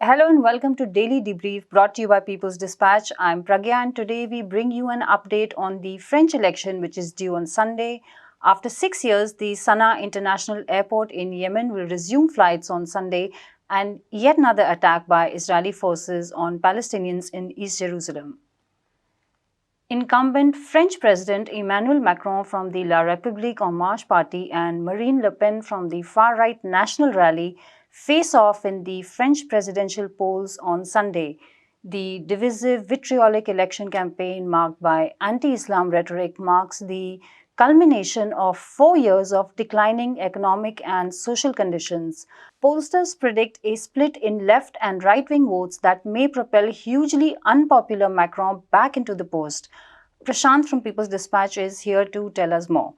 Hello and welcome to Daily Debrief brought to you by People's Dispatch. I'm Pragya and today we bring you an update on the French election which is due on Sunday. After 6 years, the Sanaa International Airport in Yemen will resume flights on Sunday and yet another attack by Israeli forces on Palestinians in East Jerusalem. Incumbent French President Emmanuel Macron from the La République En Marche party and Marine Le Pen from the far-right National Rally face off in the French presidential polls on Sunday. The divisive, vitriolic election campaign marked by anti-Islam rhetoric marks the culmination of 4 years of declining economic and social conditions. Pollsters predict a split in left and right-wing votes that may propel hugely unpopular Macron back into the post. Prashant from People's Dispatch is here to tell us more.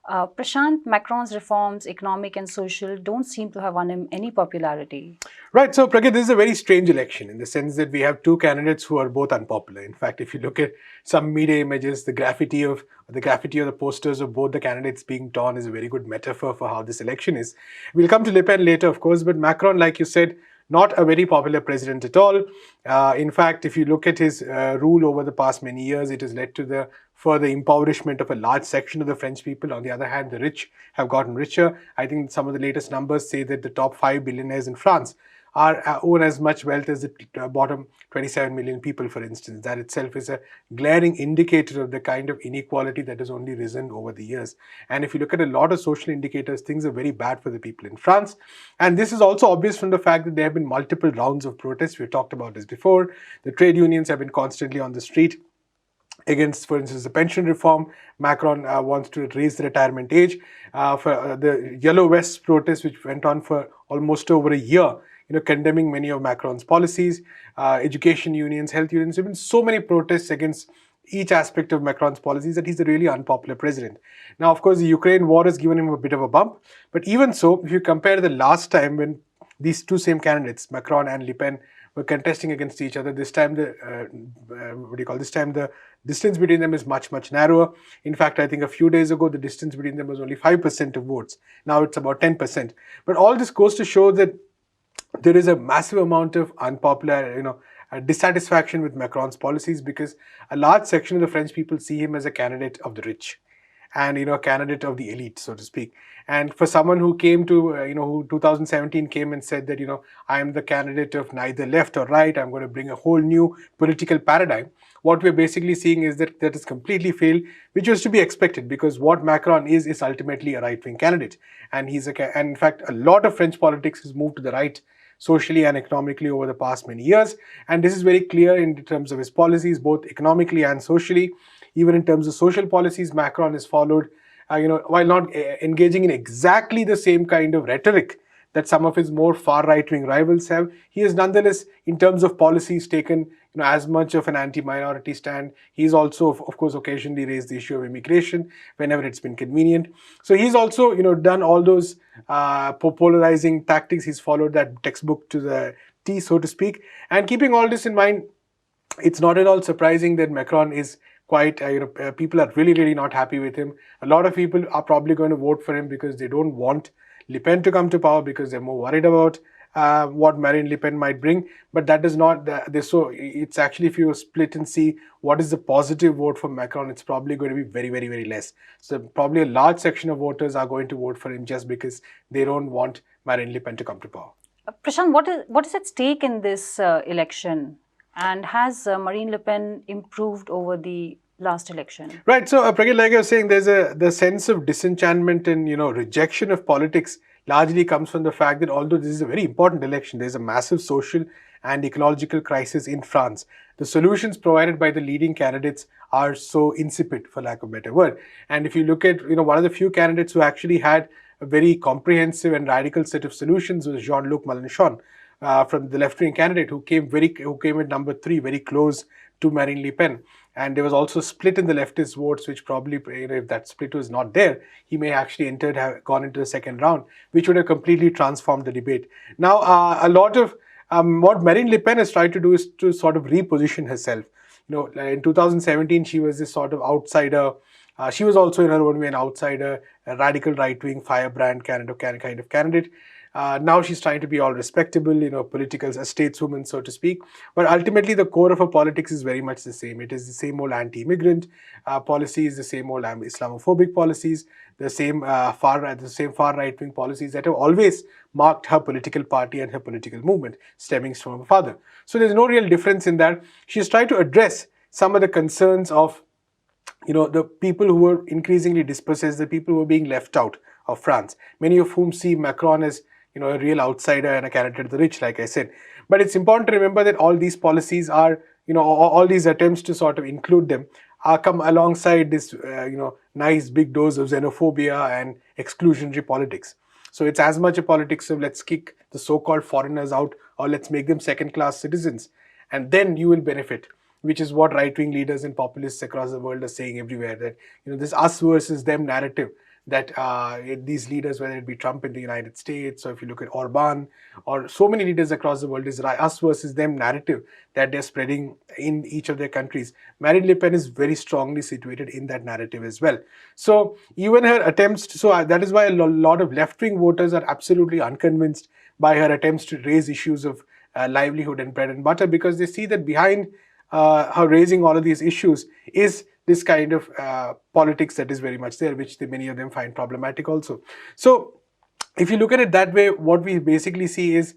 Prashant, Macron's reforms, economic and social, don't seem to have won him any popularity. Right. So, Pragya, this is a very strange election in the sense that we have two candidates who are both unpopular. In fact, if you look at some media images, the graffiti of the posters of both the candidates being torn is a very good metaphor for how this election is. We'll come to Le Pen later, of course, but Macron, like you said, not a very popular president at all. In fact, if you look at his rule over the past many years, it has led to the further impoverishment of a large section of the French people. On the other hand, the rich have gotten richer. I think some of the latest numbers say that the top 5 billionaires in France own as much wealth as the bottom 27 million people, for instance. That itself is a glaring indicator of the kind of inequality that has only risen over the years. And if you look at a lot of social indicators, things are very bad for the people in France. And this is also obvious from the fact that there have been multiple rounds of protests. We've talked about this before. The trade unions have been constantly on the street against, for instance, the pension reform. Macron wants to raise the retirement age. For the Yellow Vest protest, which went on for almost over a year, condemning many of Macron's policies, education unions, health unions. There have been so many protests against each aspect of Macron's policies that he's a really unpopular president. Now, of course, the Ukraine war has given him a bit of a bump. But even so, if you compare the last time when these two same candidates, Macron and Le Pen, were contesting against each other, this time the distance between them is much, much narrower. In fact, I think a few days ago, the distance between them was only 5% of votes. Now it's about 10%. But all this goes to show that there is a massive amount of unpopular, dissatisfaction with Macron's policies because a large section of the French people see him as a candidate of the rich and, a candidate of the elite, so to speak. And for someone who came to, who 2017 came and said that, I am the candidate of neither left or right, I'm going to bring a whole new political paradigm. What we're basically seeing is that has completely failed, which was to be expected because what Macron is ultimately a right-wing candidate. And and in fact, a lot of French politics has moved to the right socially and economically over the past many years. And this is very clear in terms of his policies, both economically and socially. Even in terms of social policies, Macron has followed, while not engaging in exactly the same kind of rhetoric that some of his more far right-wing rivals have, he has nonetheless, in terms of policies, taken as much of an anti-minority stand. He's also, of course, occasionally raised the issue of immigration whenever it's been convenient. So he's also, done all those polarizing tactics. He's followed that textbook to the T, so to speak. And keeping all this in mind, it's not at all surprising that Macron is quite, people are really, really not happy with him. A lot of people are probably going to vote for him because they don't want Le Pen to come to power because they're more worried about what Marine Le Pen might bring. But that does not, so it's actually, if you split and see what is the positive vote for Macron, it's probably going to be very, very, very less. So probably a large section of voters are going to vote for him just because they don't want Marine Le Pen to come to power. Prashant, what is at stake in this election? And has Marine Le Pen improved over the last election? Right. So, Pragya, like I was saying, there's the sense of disenchantment and, rejection of politics largely comes from the fact that although this is a very important election, there's a massive social and ecological crisis in France. The solutions provided by the leading candidates are so insipid, for lack of a better word. And if you look at, one of the few candidates who actually had a very comprehensive and radical set of solutions was Luc Melenchon, from the left-wing candidate who came at number 3, very close to Marine Le Pen. And there was also a split in the leftist votes, which probably, if that split was not there, he may actually have gone into the second round, which would have completely transformed the debate. Now, a lot of what Marine Le Pen has tried to do is to sort of reposition herself. In 2017, she was this sort of outsider. She was also in her own way an outsider, a radical right-wing firebrand kind of candidate. Now she's trying to be all respectable, political, a stateswoman, so to speak. But ultimately, the core of her politics is very much the same. It is the same old anti-immigrant policies, the same old Islamophobic policies, the same far right-wing policies that have always marked her political party and her political movement, stemming from her father. So there's no real difference in that. She's tried to address some of the concerns of the people who were increasingly dispossessed, the people who were being left out of France, many of whom see Macron as a real outsider and a candidate of the rich, like I said. But it's important to remember that all these policies are, all these attempts to sort of include them come alongside this, nice big dose of xenophobia and exclusionary politics. So it's as much a politics of let's kick the so-called foreigners out or let's make them second-class citizens, and then you will benefit, which is what right-wing leaders and populists across the world are saying everywhere, that this us versus them narrative that these leaders, whether it be Trump in the United States, or if you look at Orban, or so many leaders across the world, is us versus them narrative that they're spreading in each of their countries. Marine Le Pen is very strongly situated in that narrative as well. So even her attempts, that is why a lot of left-wing voters are absolutely unconvinced by her attempts to raise issues of livelihood and bread and butter, because they see that behind her raising all of these issues is this kind of politics that is very much there, which many of them find problematic also. So if you look at it that way, what we basically see is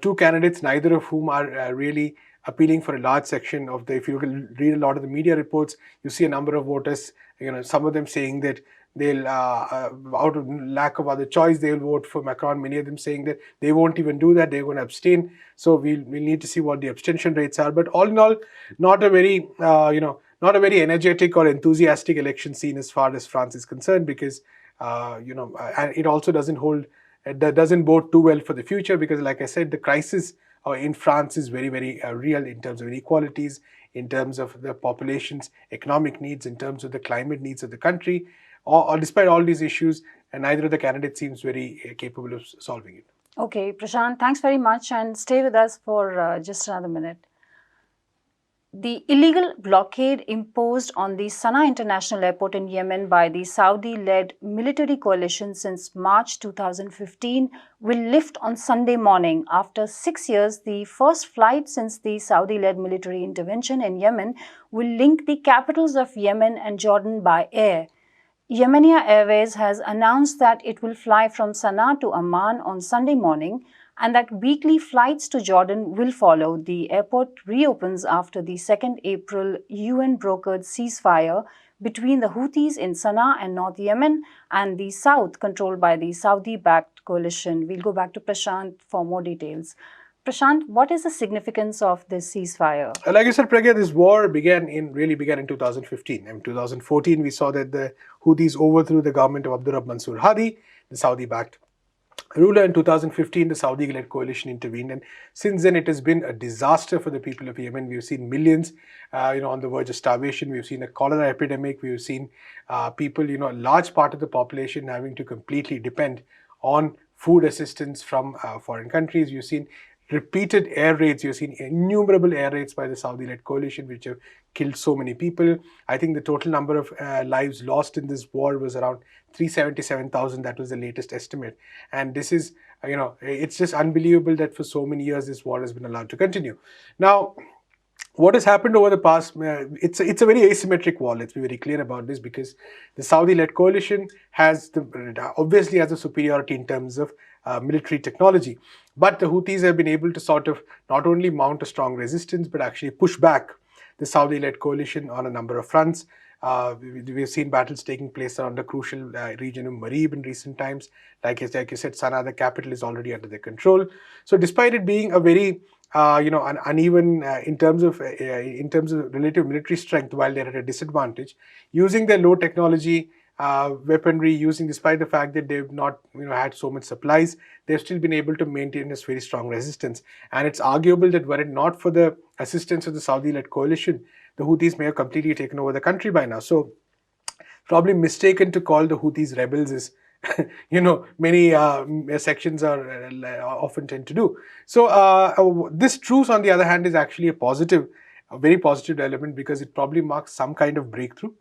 two candidates, neither of whom are really appealing for a large section of if you read a lot of the media reports, you see a number of voters, some of them saying that they'll, out of lack of other choice, they'll vote for Macron. Many of them saying that they won't even do that, they're going to abstain. So we'll need to see what the abstention rates are. But all in all, not a very, not a very energetic or enthusiastic election scene as far as France is concerned, because, and it also doesn't bode too well for the future, because, like I said, the crisis in France is very, very real in terms of inequalities, in terms of the population's economic needs, in terms of the climate needs of the country. Or despite all these issues, and neither of the candidates seems very capable of solving it. Okay, Prashant, thanks very much, and stay with us for just another minute. The illegal blockade imposed on the Sanaa International Airport in Yemen by the Saudi-led military coalition since March 2015 will lift on Sunday morning. After 6 years, the first flight since the Saudi-led military intervention in Yemen will link the capitals of Yemen and Jordan by air. Yemenia Airways has announced that it will fly from Sanaa to Amman on Sunday morning, and that weekly flights to Jordan will follow. The airport reopens after the 2nd April UN-brokered ceasefire between the Houthis in Sanaa and North Yemen and the south, controlled by the Saudi-backed coalition. We'll go back to Prashant for more details. Prashant, what is the significance of this ceasefire? Like I said, Pragya, this war really began in 2015. In 2014, we saw that the Houthis overthrew the government of Abdurrahman Mansour Hadi, the Saudi-backed ruler. In 2015, the Saudi-led coalition intervened, and since then it has been a disaster for the people of Yemen. We've seen millions, on the verge of starvation. We've seen a cholera epidemic. We've seen people, a large part of the population having to completely depend on food assistance from foreign countries. You've seen repeated air raids. You've seen innumerable air raids by the Saudi-led coalition, which have killed so many people. I think the total number of lives lost in this war was around 377,000. That was the latest estimate. And this is, it's just unbelievable that for so many years this war has been allowed to continue. Now, what has happened over the past, it's a very asymmetric war. Let's be very clear about this, because the Saudi-led coalition obviously has a superiority in terms of military technology. But the Houthis have been able to sort of not only mount a strong resistance, but actually push back the Saudi-led coalition on a number of fronts. We've seen battles taking place around the crucial region of Marib in recent times. Like you said, Sanaa, the capital, is already under their control. So despite it being a very an uneven in terms of relative military strength, while they're at a disadvantage, using their low technology weaponry, despite the fact that they've not had so much supplies, they've still been able to maintain this very strong resistance. And it's arguable that were it not for the assistance of the Saudi-led coalition, the Houthis may have completely taken over the country by now. So probably mistaken to call the Houthis rebels is many sections are often tend to do. So this truce, on the other hand, is actually a very positive element, because it probably marks some kind of breakthrough.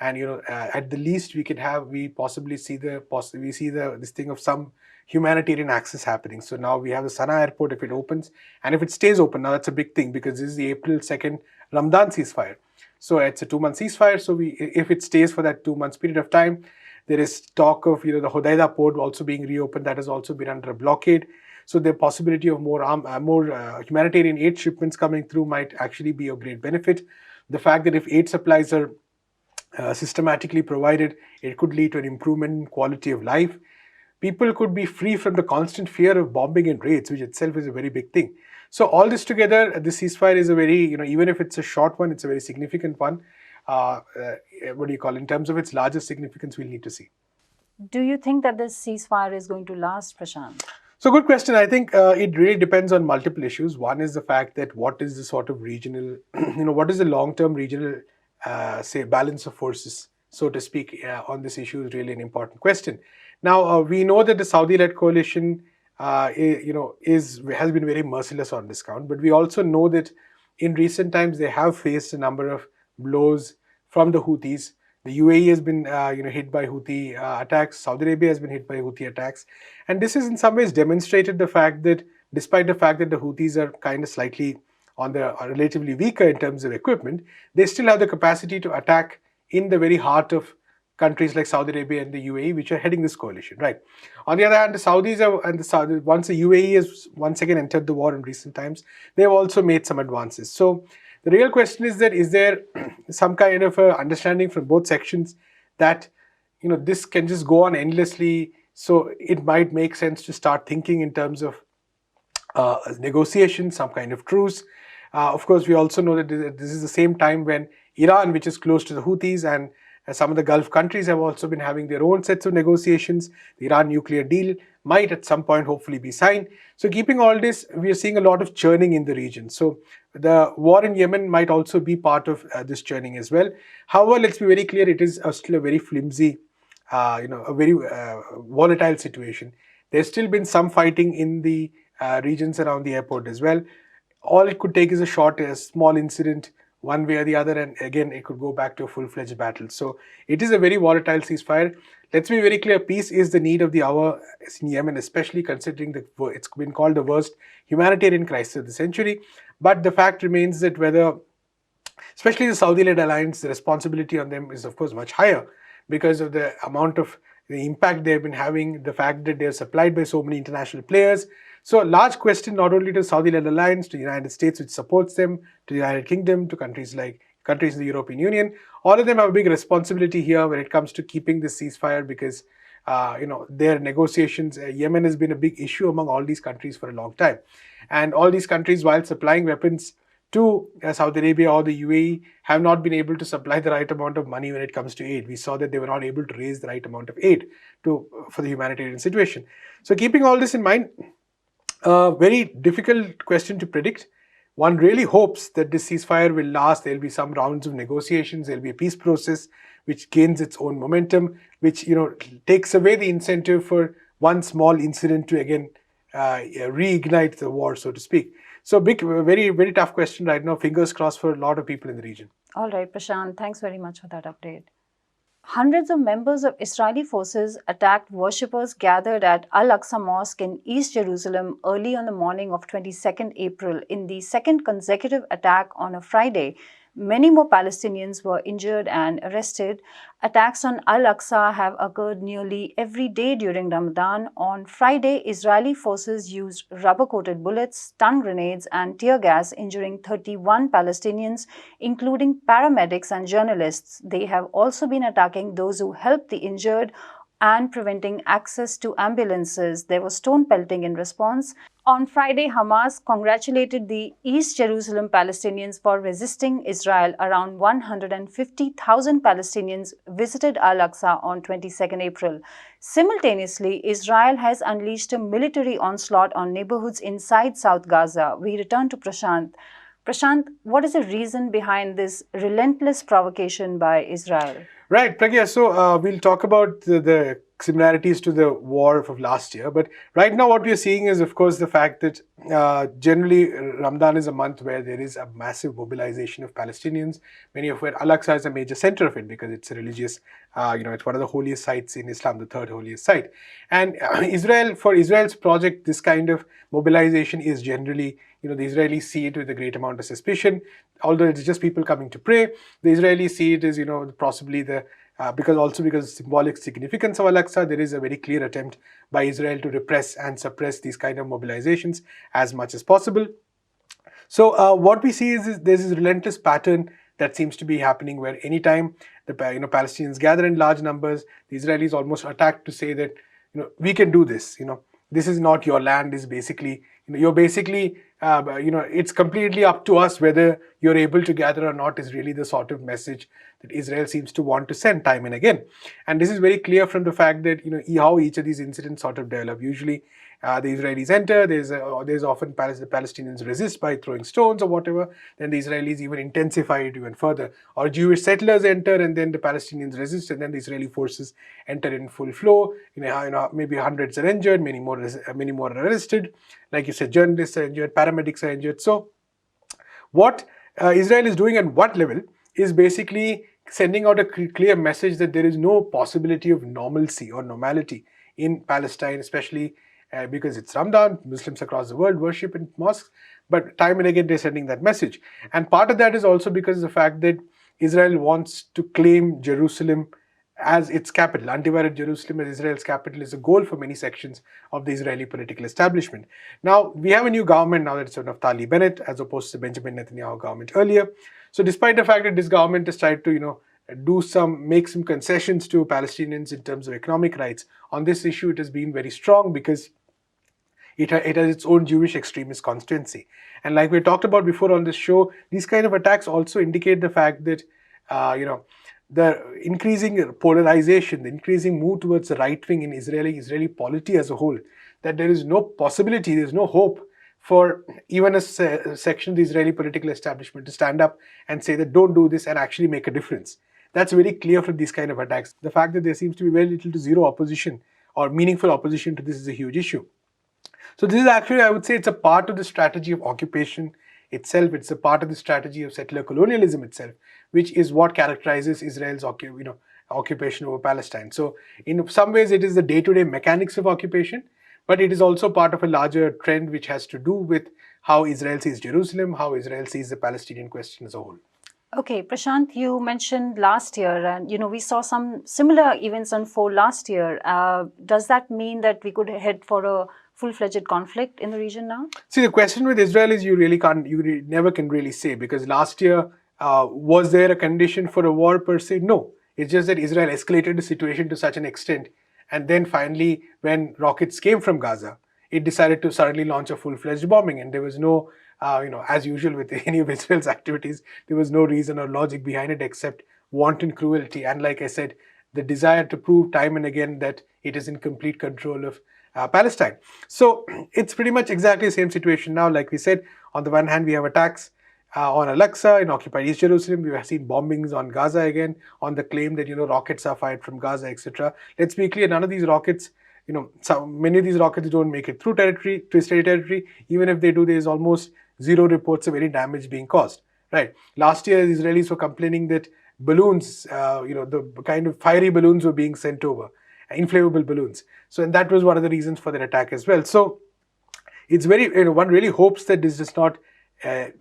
and at the least we possibly see this thing of some humanitarian access happening. So now we have the Sanaa airport if it opens, and if it stays open. Now that's a big thing because this is the April 2nd Ramadan ceasefire. So it's a 2-month ceasefire. So if it stays for that 2 months period of time, there is talk of the Hodeidah port also being reopened. That has also been under a blockade. So the possibility of more humanitarian aid shipments coming through might actually be of great benefit. The fact that if aid supplies are systematically provided, it could lead to an improvement in quality of life. People could be free from the constant fear of bombing and raids, which itself is a very big thing. So all this together, the ceasefire is a very, even if it's a short one, it's a very significant one. In terms of its larger significance, we'll need to see. Do you think that this ceasefire is going to last, Prashant? So good question. I think it really depends on multiple issues. One is the fact that what is the sort of regional, what is the long-term regional, balance of forces, so to speak, on this issue is really an important question. Now, we know that the Saudi-led coalition, has been very merciless on this count, but we also know that in recent times they have faced a number of blows from the Houthis. The UAE has been, hit by Houthi attacks. Saudi Arabia has been hit by Houthi attacks, and this has in some ways demonstrated the fact that, despite the fact that the Houthis are kind of slightly on the relatively weaker in terms of equipment, they still have the capacity to attack in the very heart of countries like Saudi Arabia and the UAE, which are heading this coalition, right? On the other hand, the Saudis once the UAE has once again entered the war in recent times, they have also made some advances. So the real question is there some kind of a understanding from both sections that this can just go on endlessly? So it might make sense to start thinking in terms of negotiations, some kind of truce. Of course, we also know that this is the same time when Iran, which is close to the Houthis, and some of the Gulf countries have also been having their own sets of negotiations. The Iran nuclear deal might at some point hopefully be signed. So keeping all this, we are seeing a lot of churning in the region. So the war in Yemen might also be part of this churning as well. However, let's be very clear, it is still a very flimsy, a very volatile situation. There's still been some fighting in the regions around the airport as well. All it could take is a small incident one way or the other, and again it could go back to a full-fledged battle. So it is a very volatile ceasefire. Let's be very clear, peace is the need of the hour in Yemen, especially considering that it's been called the worst humanitarian crisis of the century. But the fact remains that whether, especially the Saudi-led alliance, the responsibility on them is of course much higher because of the amount of the impact they've been having, the fact that they're supplied by so many international players. So a large question not only to Saudi-led alliance, to the United States, which supports them, to the United Kingdom, to countries in the European Union. All of them have a big responsibility here when it comes to keeping this ceasefire because, their negotiations, Yemen has been a big issue among all these countries for a long time. And all these countries, while supplying weapons to Saudi Arabia or the UAE, have not been able to supply the right amount of money when it comes to aid. We saw that they were not able to raise the right amount of aid for the humanitarian situation. So keeping all this in mind, very difficult question to predict. One really hopes that this ceasefire will last. There'll be some rounds of negotiations. There'll be a peace process which gains its own momentum, which takes away the incentive for one small incident to again reignite the war, so to speak. So very, very tough question right now. Fingers crossed for a lot of people in the region. All right, Prashant, thanks very much for that update. Hundreds of members of Israeli forces attacked worshippers gathered at Al-Aqsa Mosque in East Jerusalem early on the morning of 22nd April in the second consecutive attack on a Friday. Many more Palestinians were injured and arrested. Attacks on Al-Aqsa have occurred nearly every day during Ramadan. On Friday, Israeli forces used rubber-coated bullets, stun grenades, and tear gas, injuring 31 Palestinians, including paramedics and journalists. They have also been attacking those who helped the injured and preventing access to ambulances. There was stone pelting in response. On Friday, Hamas congratulated the East Jerusalem Palestinians for resisting Israel. Around 150,000 Palestinians visited Al-Aqsa on 22nd April. Simultaneously, Israel has unleashed a military onslaught on neighborhoods inside South Gaza. We return to Prashant. Prashant, what is the reason behind this relentless provocation by Israel? Right, Pragya. So we'll talk about the similarities to the war of last year. But right now what we are seeing is, of course, the fact that generally Ramadan is a month where there is a massive mobilization of Palestinians, many of where Al-Aqsa is a major center of it because it's a religious, it's one of the holiest sites in Islam, the third holiest site. And for Israel's project, this kind of mobilization is generally, the Israelis see it with a great amount of suspicion. Although it's just people coming to pray, the Israelis see it as, possibly because of symbolic significance of Al-Aqsa, there is a very clear attempt by Israel to repress and suppress these kind of mobilizations as much as possible. So what we see is there's this relentless pattern that seems to be happening where anytime the Palestinians gather in large numbers, the Israelis almost attack to say that we can do this. This is not your land. Is basically you're basically it's completely up to us whether you're able to gather or not. Is really the sort of message that Israel seems to want to send time and again. And this is very clear from the fact that how each of these incidents sort of develop. Usually the Israelis enter, there's often the Palestinians resist by throwing stones or whatever, then the Israelis even intensify it even further. Or Jewish settlers enter and then the Palestinians resist and then the Israeli forces enter in full flow. Maybe hundreds are injured, many more are arrested. Like you said, journalists are injured, paramedics are injured. So what Israel is doing at what level is basically sending out a clear message that there is no possibility of normalcy or normality in Palestine, especially because it's Ramadan, Muslims across the world worship in mosques, but time and again they're sending that message. And part of that is also because of the fact that Israel wants to claim Jerusalem as its capital. Undivided Jerusalem as Israel's capital is a goal for many sections of the Israeli political establishment. Now, we have a new government now that it's Naftali Bennett as opposed to the Benjamin Netanyahu government earlier. So despite the fact that this government has tried to, make some concessions to Palestinians in terms of economic rights, on this issue it has been very strong because it has its own Jewish extremist constituency. And like we talked about before on this show, these kind of attacks also indicate the fact that, the increasing polarization, the increasing move towards the right wing in Israeli polity as a whole, that there is no possibility, there's no hope for even a section of the Israeli political establishment to stand up and say that don't do this and actually make a difference. That's very clear from these kind of attacks. The fact that there seems to be very little to zero opposition or meaningful opposition to this is a huge issue. So this is actually, I would say, it's a part of the strategy of occupation itself. It's a part of the strategy of settler colonialism itself, which is what characterizes Israel's occupation over Palestine. So in some ways, it is the day-to-day mechanics of occupation, but it is also part of a larger trend which has to do with how Israel sees Jerusalem, how Israel sees the Palestinian question as a whole. Okay, Prashant, you mentioned last year, and we saw some similar events unfold last year. Does that mean that we could head for a full-fledged conflict in the region now? See, the question with Israel is you never can really say, because last year, was there a condition for a war per se? No. It's just that Israel escalated the situation to such an extent, and then finally, when rockets came from Gaza, it decided to suddenly launch a full-fledged bombing, and there was no, as usual with any of Israel's activities, there was no reason or logic behind it except wanton cruelty. And like I said, the desire to prove time and again that it is in complete control of Palestine. So it's pretty much exactly the same situation now. Like we said, on the one hand, we have attacks on Al-Aqsa in occupied East Jerusalem. We have seen bombings on Gaza again on the claim that, rockets are fired from Gaza, etc. Let's be clear, none of these rockets, many of these rockets don't make it through Israeli territory. Even if they do, there is almost zero reports of any damage being caused, right? Last year, the Israelis were complaining that balloons, the kind of fiery balloons were being sent over, inflammable balloons. So, and that was one of the reasons for that attack as well. So, it's very, one really hopes that this does not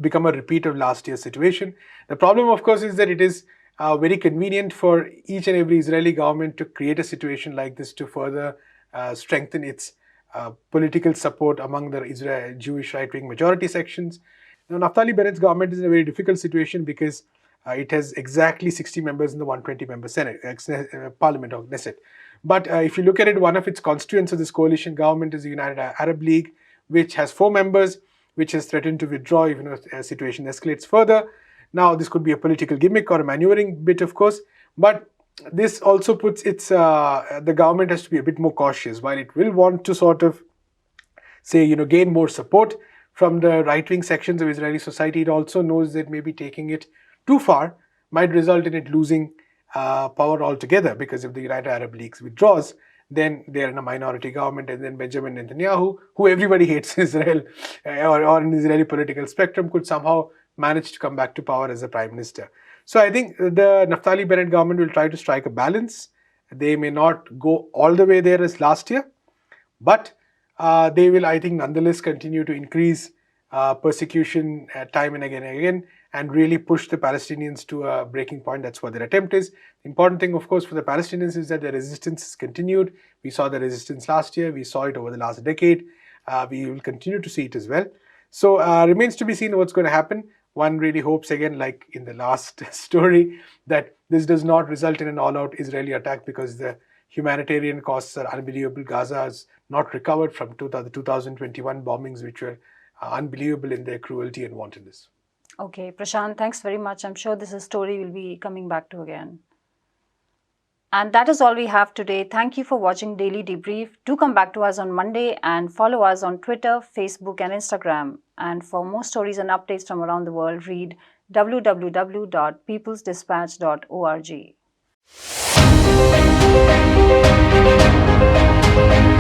become a repeat of last year's situation. The problem, of course, is that it is very convenient for each and every Israeli government to create a situation like this to further strengthen its political support among the Jewish right-wing majority sections. Now, Naftali Bennett's government is in a very difficult situation because it has exactly 60 members in the 120-member Parliament or Knesset. But if you look at it, one of its constituents of this coalition government is the United Arab League, which has 4 members, which has threatened to withdraw if a situation escalates further. Now, this could be a political gimmick or a maneuvering bit, of course, but this also puts the government has to be a bit more cautious. While it will want to sort of say, gain more support from the right-wing sections of Israeli society, it also knows that maybe taking it too far might result in it losing power altogether, because if the United Arab League withdraws, then they're in a minority government, and then Benjamin Netanyahu, who everybody hates in Israel or in the Israeli political spectrum, could somehow manage to come back to power as a prime minister. So I think the Naftali Bennett government will try to strike a balance. They may not go all the way there as last year, but they will, I think, nonetheless continue to increase persecution time and again, and really push the Palestinians to a breaking point. That's what their attempt is. The important thing, of course, for the Palestinians is that the resistance has continued. We saw the resistance last year. We saw it over the last decade. We will continue to see it as well. So remains to be seen what's going to happen. One really hopes, again, like in the last story, that this does not result in an all-out Israeli attack, because the humanitarian costs are unbelievable. Gaza has not recovered from the 2021 bombings, which were unbelievable in their cruelty and wantonness. Okay, Prashant, thanks very much. I'm sure this story will be coming back to again. And that is all we have today. Thank you for watching Daily Debrief. Do come back to us on Monday and follow us on Twitter, Facebook and Instagram. And for more stories and updates from around the world, read www.peoplesdispatch.org.